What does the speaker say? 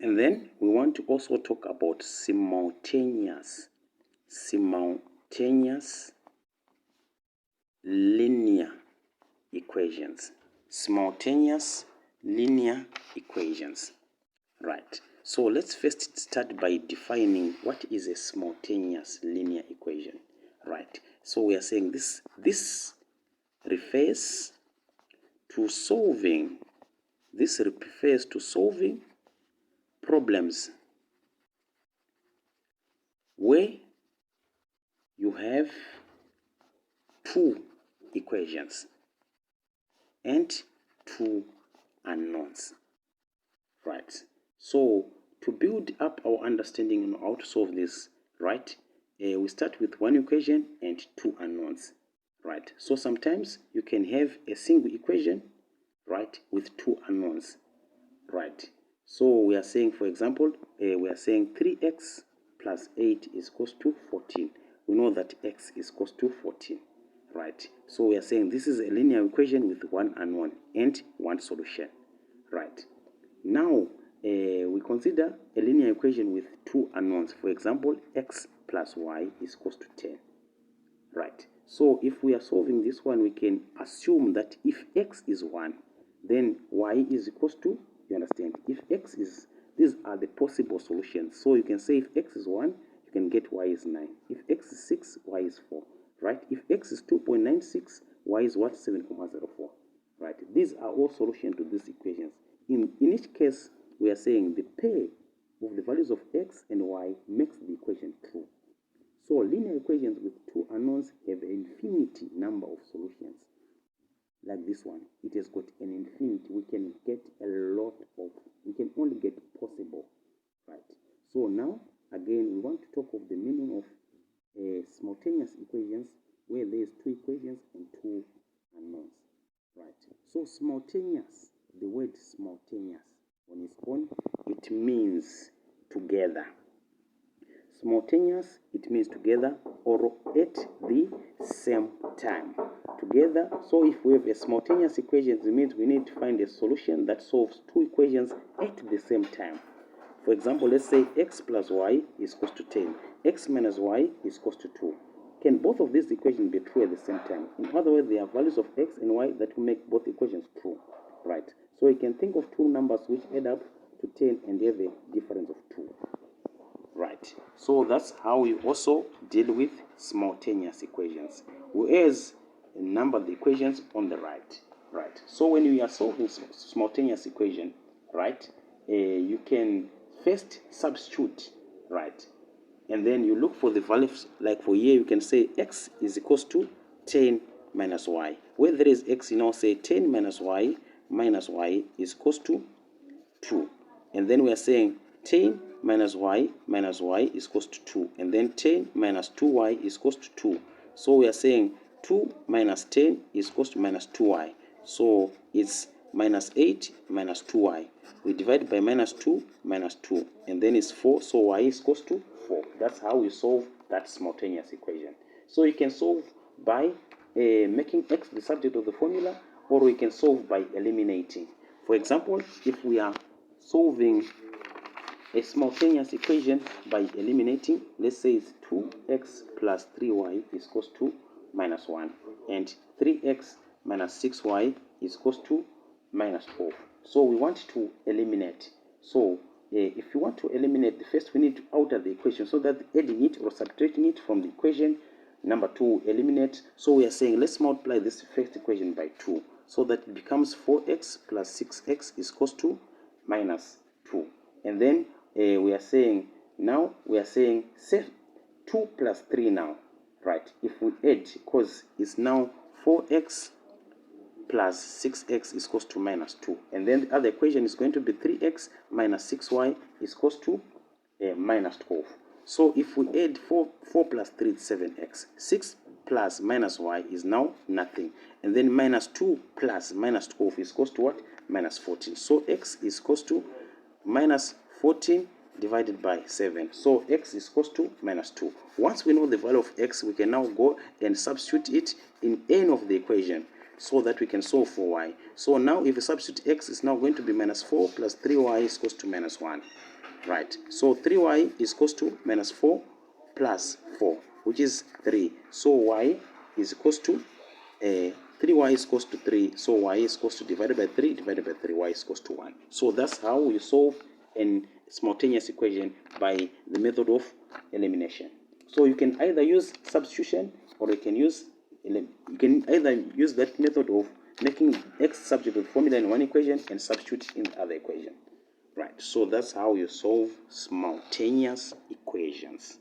And then we want to also talk about simultaneous linear equations. Simultaneous linear equations. Right. So let's first start by defining what is a simultaneous linear equation. Right. So we are saying this refers to solving problems where you have two equations and two unknowns. Right. So to build up our understanding on how to solve this, right, we start with one equation and two unknowns. Right. So sometimes you can have a single equation, right, with two unknowns. Right. So we are saying, for example, we are saying 3x plus 8 is equals to 14. We know that x is equals to 14. Right. So we are saying this is a linear equation with one unknown and one solution. Right. Now, we consider a linear equation with two unknowns. For example, x plus y is equals to 10. Right. So if we are solving this one, we can assume that if x is 1, then y is equals to, you understand, if x is, these are the possible solutions. So you can say if x is 1, you can get y is 9. If x is 6, y is 4. Right. If x is 2.96, y is what? 7.04. Right. These are all solutions to these equations. In each case, we are saying the pair of the values of x and y makes the equation true. So linear equations with two unknowns have an infinity number of solutions. Like this one, it has got an infinity. We can get a lot of, we can only get possible, right? So now, again, we want to talk of the meaning of simultaneous equations where there is two equations and two unknowns, right? So simultaneous, the word simultaneous, on its own, it means together. Simultaneous, it means together or at the same time. Together, so if we have a simultaneous equation, it means we need to find a solution that solves two equations at the same time. For example, let's say x plus y is equal to 10. X minus y is equal to 2. Can both of these equations be true at the same time? In other words, there are values of x and y that will make both equations true. Right. So you can think of two numbers which add up to 10 and have a difference of 2. Right. So that's how we also deal with simultaneous equations. Whereas number the equations on the right. Right. So when we are solving simultaneous equation, right, you can first substitute, right, and then you look for the values. Like for here, you can say x is equals to 10 minus y. Where there is x, you now say 10 minus y is equals to 2. And then we are saying 10 minus y is equals to 2. And then 10 minus 2y is equals to 2. So we are saying 2 minus 10 is equals to minus 2y. So it's minus 8 minus 2y. We divide by minus 2, and then it's 4, so y is equals to 4. That's how we solve that simultaneous equation. So you can solve by making x the subject of the formula, or we can solve by eliminating. For example, if we are solving a simultaneous equation by eliminating, let's say it's 2x plus 3y is equals to minus 1, and 3x minus 6y is equals to minus 12. So we want to eliminate. So if you want to eliminate, first we need to alter the equation so that adding it or subtracting it from the equation number 2 eliminate. So we are saying let's multiply this first equation by 2 so that it becomes 4x plus 6x is equals to minus 2. And then we are saying 2 plus 3 now, right? If we add, because it's now 4x plus 6x is equals to minus 2. And then the other equation is going to be 3x minus 6y is equals to minus 12. So if we add 4 plus 3 is 7x. 6 plus minus y is now nothing. And then minus 2 plus minus 12 is equals to what? Minus 14. So x is equals to minus 14 divided by 7. So x is equals to minus 2. Once we know the value of x, we can now go and substitute it in n of the equation. so that we can solve for y. So now if we substitute x is now going to be minus 4 plus 3y is equals to minus 1. Right, so 3y is equals to minus 4 plus 4, which is 3. So y is equals to 3y is equals to 3. So y is equals to divided by 3, y is equals to 1. So that's how you solve a simultaneous equation by the method of elimination. So you can either use substitution, or you can either use that method of making x subject to the formula in one equation and substitute in the other equation. Right, so that's how you solve simultaneous equations.